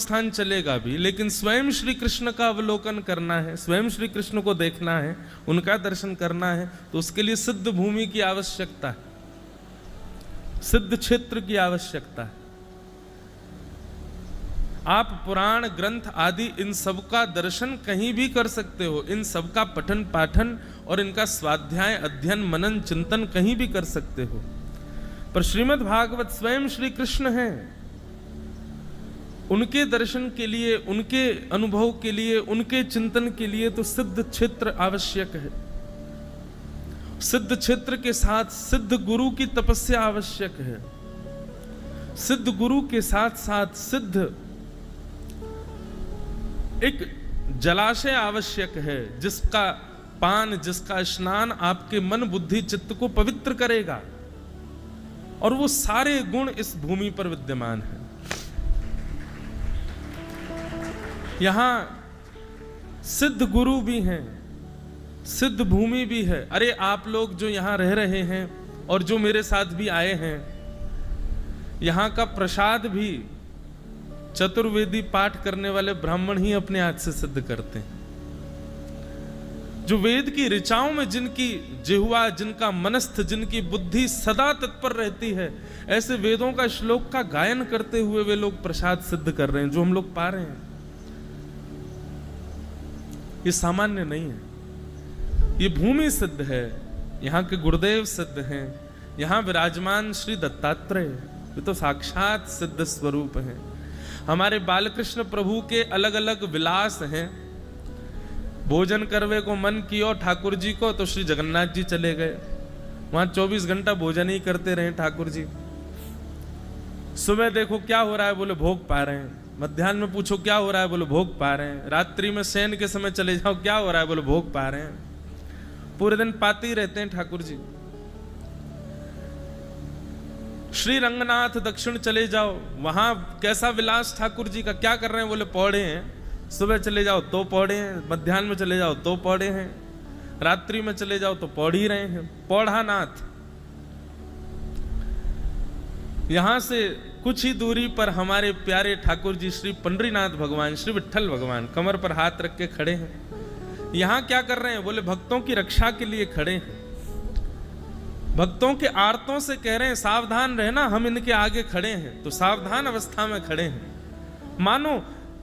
स्थान चलेगा भी, लेकिन स्वयं श्री कृष्ण का अवलोकन करना है, स्वयं श्री कृष्ण को देखना है, उनका दर्शन करना है, तो उसके लिए सिद्ध भूमि की आवश्यकता है, सिद्ध क्षेत्र की आवश्यकता है। आप पुराण ग्रंथ आदि इन सब का दर्शन कहीं भी कर सकते हो, इन सब का पठन पाठन और इनका स्वाध्याय अध्ययन मनन चिंतन कहीं भी कर सकते हो, पर श्रीमद् भागवत स्वयं श्री कृष्ण हैं, उनके दर्शन के लिए, उनके अनुभव के लिए, उनके चिंतन के लिए तो सिद्ध क्षेत्र आवश्यक है। सिद्ध क्षेत्र के साथ सिद्ध गुरु की तपस्या आवश्यक है, सिद्ध गुरु के साथ साथ सिद्ध एक जलाशय आवश्यक है, जिसका पान, जिसका स्नान आपके मन बुद्धि चित्त को पवित्र करेगा, और वो सारे गुण इस भूमि पर विद्यमान है। यहां सिद्ध गुरु भी हैं, सिद्ध भूमि भी है। अरे आप लोग जो यहां रह रहे हैं और जो मेरे साथ भी आए हैं, यहां का प्रसाद भी चतुर्वेदी पाठ करने वाले ब्राह्मण ही अपने हाथ से सिद्ध करते हैं। जो वेद की ऋचाओं में जिनकी जिह्वा, जिनका मनस्थ, जिनकी बुद्धि सदा तत्पर रहती है, ऐसे वेदों का श्लोक का गायन करते हुए वे लोग प्रसाद सिद्ध कर रहे हैं, जो हम लोग पा रहे हैं। ये सामान्य नहीं है, ये भूमि सिद्ध है, यहाँ के गुरुदेव सिद्ध हैं, यहाँ विराजमान श्री दत्तात्रेय ये तो साक्षात सिद्ध स्वरूप हैं। हमारे बालकृष्ण प्रभु के अलग अलग विलास हैं। भोजन करवे को मन कियो ठाकुर जी को, तो श्री जगन्नाथ जी चले गए, वहां 24 घंटा भोजन ही करते रहे ठाकुर जी। सुबह देखो क्या हो रहा है, बोले भोग पा रहे हैं। मध्याह्न में पूछो क्या हो रहा है, बोले भोग पा रहे हैं। रात्रि में शयन के समय चले जाओ, क्या हो रहा है, बोले भोग पा रहे हैं। पूरे दिन पाते ही रहते हैं ठाकुर जी। श्री रंगनाथ दक्षिण चले जाओ, वहां कैसा विलास ठाकुर जी का, क्या कर रहे हैं, बोले पौड़े हैं। सुबह चले जाओ तो पौड़े हैं, मध्याह्न में चले जाओ तो पौड़े हैं, रात्रि में चले जाओ तो पौड़ ही रहे हैं। पौढ़ानाथ। यहां से कुछ ही दूरी पर हमारे प्यारे ठाकुर जी श्री पंडरीनाथ भगवान, श्री विट्ठल भगवान कमर पर हाथ रख के खड़े हैं। यहां क्या कर रहे हैं, बोले भक्तों की रक्षा के लिए खड़े हैं। भक्तों के आर्तों से कह रहे हैं सावधान रहना, हम इनके आगे खड़े हैं, तो सावधान अवस्था में खड़े हैं। मानो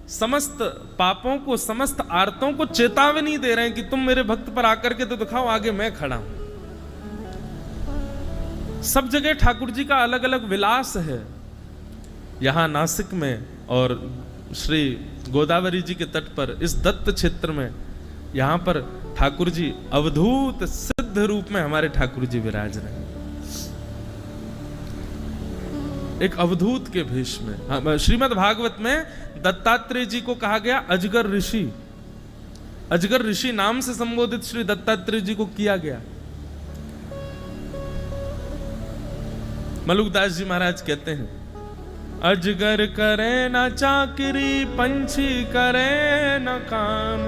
समस्त पापों को, समस्त आर्तों को चेतावनी दे रहे हैं कि तुम मेरे भक्त पर आकर के तो दिखाओ, आगे मैं खड़ा हूं। सब जगह ठाकुर जी का अलग अलग विलास है। यहां नासिक में और श्री गोदावरी जी के तट पर इस दत्त क्षेत्र में, यहां पर ठाकुर जी अवधूत सिद्ध रूप में हमारे ठाकुर जी विराज रहे हैं, एक अवधूत के भेष में। श्रीमद् भागवत में दत्तात्रेय जी को कहा गया अजगर ऋषि। अजगर ऋषि नाम से संबोधित श्री दत्तात्रेय जी को किया गया। मलुकदास जी महाराज कहते हैं, अजगर करे न चाकरी, पंछी करे न काम,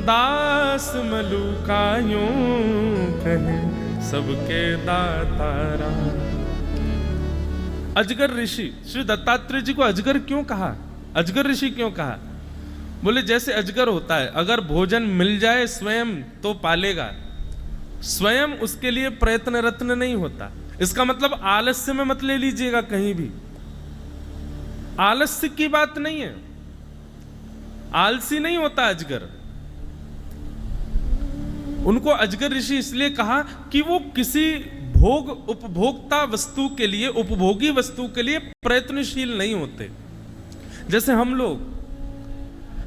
दास मलुका यूं कहे सबके दाता राम। अजगर ऋषि, श्री दत्तात्रेय जी को अजगर क्यों कहा, अजगर ऋषि क्यों कहा? बोले जैसे अजगर होता है, अगर भोजन मिल जाए स्वयं तो पालेगा, स्वयं उसके लिए प्रयत्नरत नहीं होता। इसका मतलब आलस्य में मत ले लीजिएगा कहीं भी, आलस्य की बात नहीं है, आलसी नहीं होता अजगर। उनको अजगर ऋषि इसलिए कहा कि वो किसी भोग उपभोक्ता वस्तु के लिए, उपभोगी वस्तु के लिए प्रयत्नशील नहीं होते। जैसे हम लोग,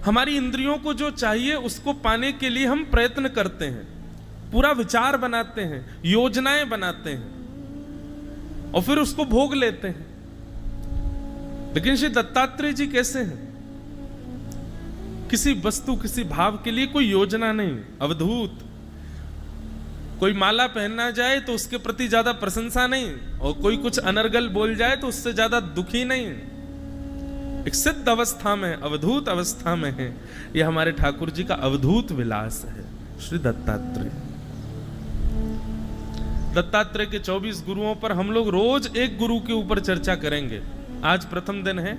हमारी इंद्रियों को जो चाहिए उसको पाने के लिए हम प्रयत्न करते हैं, पूरा विचार बनाते हैं, योजनाएं बनाते हैं और फिर उसको भोग लेते हैं। लेकिन श्री दत्तात्रेय जी कैसे हैं? किसी वस्तु, किसी भाव के लिए कोई योजना नहीं, अवधूत। कोई माला पहनना जाए तो उसके प्रति ज्यादा प्रशंसा नहीं, और कोई कुछ अनर्गल बोल जाए तो उससे ज्यादा दुखी नहीं। एक सिद्ध अवस्था में, अवधूत अवस्था में है। यह हमारे ठाकुर जी का अवधूत विलास है श्री दत्तात्रेय। दत्तात्रेय के 24 गुरुओं पर हम लोग रोज एक गुरु के ऊपर चर्चा करेंगे। आज प्रथम दिन है,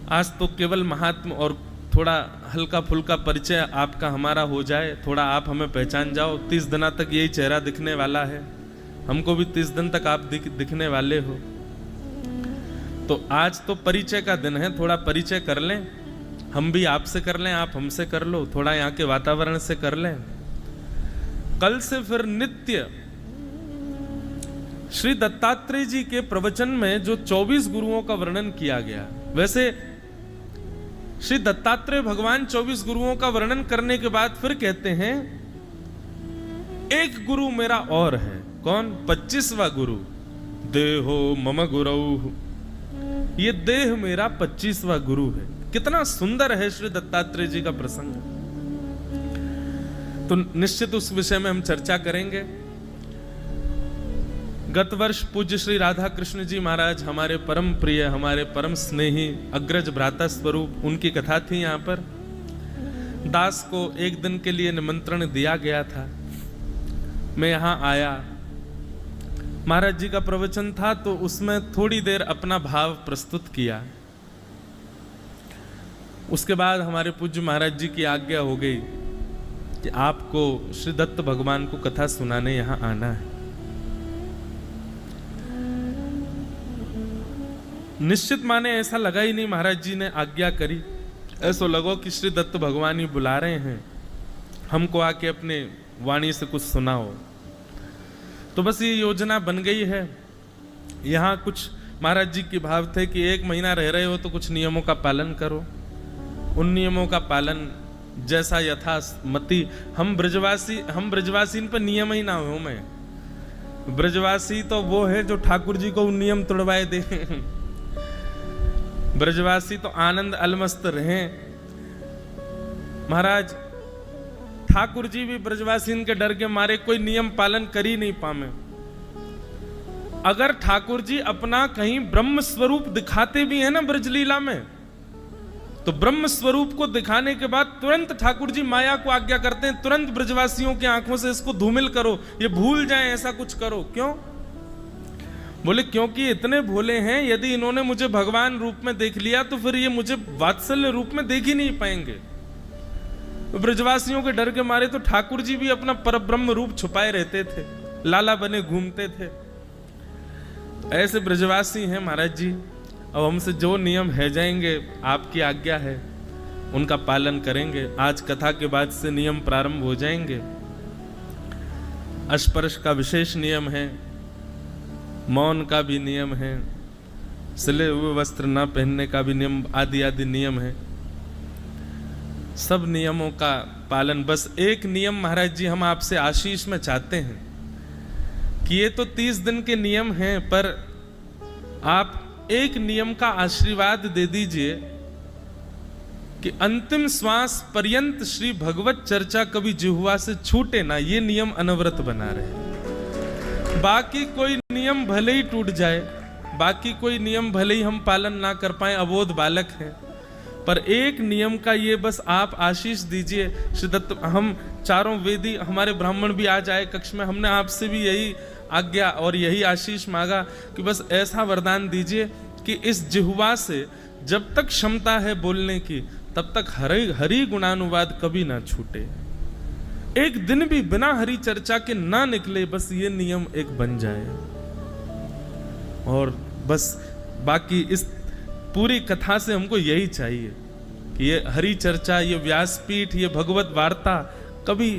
आज तो केवल महात्मा और थोड़ा हल्का फुल्का परिचय आपका हमारा हो जाए, थोड़ा आप हमें पहचान जाओ। 30 दिन तक यही चेहरा दिखने वाला है, हमको भी 30 दिन तक आप दिखने वाले हो। तो आज तो परिचय का दिन है, थोड़ा परिचय कर लें, हम भी आपसे कर लें, आप हमसे कर लो, थोड़ा यहाँ के वातावरण से कर लें। कल से फिर नित्य श्री दत्तात्रेय जी के प्रवचन में जो 24 गुरुओं का वर्णन किया गया, वैसे श्री दत्तात्रेय भगवान 24 गुरुओं का वर्णन करने के बाद फिर कहते हैं एक गुरु मेरा और है। कौन? 25वां गुरु। देहो मम गुरु, ये देह मेरा 25वां गुरु है। कितना सुंदर है श्री दत्तात्रेय जी का प्रसंग। तो निश्चित उस विषय में हम चर्चा करेंगे। गत वर्ष पूज्य श्री राधा कृष्ण जी महाराज, हमारे परम प्रिय, हमारे परम स्नेही अग्रज भ्राता स्वरूप, उनकी कथा थी। यहाँ पर दास को एक दिन के लिए निमंत्रण दिया गया था। मैं यहाँ आया, महाराज जी का प्रवचन था, तो उसमें थोड़ी देर अपना भाव प्रस्तुत किया। उसके बाद हमारे पूज्य महाराज जी की आज्ञा हो गई कि आपको श्री दत्त भगवान को कथा सुनाने यहाँ आना है। निश्चित माने ऐसा लगा ही नहीं महाराज जी ने आज्ञा करी, ऐसा लगो कि श्री दत्त भगवान ही बुला रहे हैं, हमको आके अपने वाणी से कुछ सुनाओ। तो बस ये योजना बन गई है। यहाँ कुछ महाराज जी के भाव थे कि 1 महीना रह रहे हो तो कुछ नियमों का पालन करो। उन नियमों का पालन जैसा यथामति, हम ब्रजवासी इन पर नियम ही ना हो। मैं ब्रजवासी तो वो है जो ठाकुर जी को नियम तोड़वाए दे। ब्रजवासी तो आनंद अलमस्त रहे। महाराज ठाकुर जी भी ब्रजवासी के डर के मारे कोई नियम पालन कर ही नहीं पाए। अगर ठाकुर जी अपना कहीं ब्रह्म स्वरूप दिखाते भी है ना ब्रजलीला में, तो ब्रह्म स्वरूप को दिखाने के बाद तुरंत ठाकुर जी माया को आज्ञा करते हैं, तुरंत ब्रजवासियों की आंखों से इसको धूमिल करो, ये भूल जाएं, ऐसा कुछ करो। क्यों? बोले क्योंकि इतने भोले हैं, यदि इन्होंने मुझे भगवान रूप में देख लिया तो फिर ये मुझे वात्सल्य रूप में देख ही नहीं पाएंगे। तो ब्रजवासियों के डर के मारे तो ठाकुर जी भी अपना परब्रह्म रूप छुपाए रहते थे, लाला बने घूमते थे। ऐसे ब्रजवासी हैं महाराज जी। अब हमसे जो नियम है जाएंगे, आपकी आज्ञा है, उनका पालन करेंगे। आज कथा के बाद से नियम प्रारंभ हो जाएंगे। स्पर्श का विशेष नियम है, मौन का भी नियम है, सिले हुए वस्त्र न पहनने का भी नियम, आदि आदि नियम है। सब नियमों का पालन। बस एक नियम महाराज जी हम आपसे आशीष में चाहते हैं कि ये तो 30 दिन के नियम हैं, पर आप एक नियम का आशीर्वाद दे दीजिए कि अंतिम श्वास पर्यंत श्री भगवत चर्चा कभी जिह्वा से छूटे ना। ये नियम अनवरत बना रहे। बाकी कोई नियम भले ही टूट जाए, बाकी कोई नियम भले ही हम पालन ना कर पाए, अबोध बालक हैं, पर एक नियम का ये बस आप आशीष दीजिए। श्री दत्त, हम चारों वेदी, हमारे ब्राह्मण भी आज आए कक्ष में, हमने आपसे भी यही आज्ञा और यही आशीष मांगा कि बस ऐसा वरदान दीजिए कि इस जिह्वा से जब तक क्षमता है बोलने की, तब तक हरि गुणानुवाद कभी ना छूटे, एक दिन भी बिना हरि चर्चा के ना निकले। बस ये नियम एक बन जाए और बस बाकी इस पूरी कथा से हमको यही चाहिए कि ये हरि चर्चा, ये व्यासपीठ, ये भगवत वार्ता कभी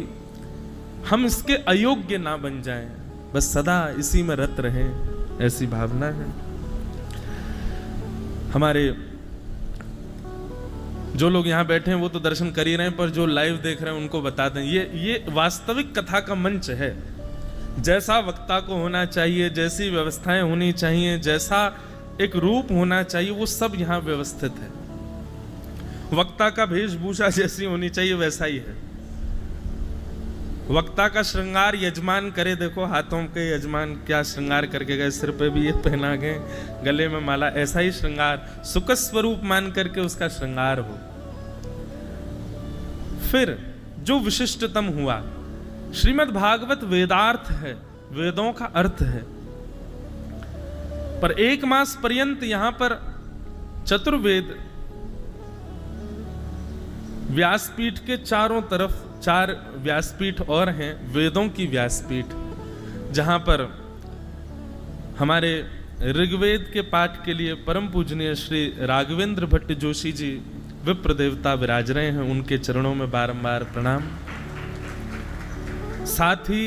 हम इसके अयोग्य ना बन जाएं, बस सदा इसी में रत रहें, ऐसी भावना है। हमारे जो लोग यहाँ बैठे हैं वो तो दर्शन कर ही रहे हैं, पर जो लाइव देख रहे हैं उनको बता दें, ये वास्तविक कथा का मंच है। जैसा वक्ता को होना चाहिए, जैसी व्यवस्थाएं होनी चाहिए, जैसा एक रूप होना चाहिए, वो सब यहाँ व्यवस्थित है। वक्ता का वेशभूषा जैसी होनी चाहिए वैसा ही है। वक्ता का श्रृंगार यजमान करे, देखो हाथों के यजमान क्या श्रृंगार करके गए, सिर पे भी ये पहना गए, गले में माला, ऐसा ही श्रृंगार सुख स्वरूप मान करके उसका श्रृंगार हो। फिर जो विशिष्टतम हुआ, श्रीमद् भागवत वेदार्थ है, वेदों का अर्थ है, पर 1 मास पर्यंत यहां पर चतुर्वेद व्यासपीठ के चारों तरफ 4 व्यासपीठ और हैं, वेदों की व्यासपीठ, जहाँ पर हमारे ऋग्वेद के पाठ के लिए परम पूजनीय श्री राघवेंद्र भट्ट जोशी जी विप्र देवता विराज रहे हैं। उनके चरणों में बारंबार प्रणाम। साथ ही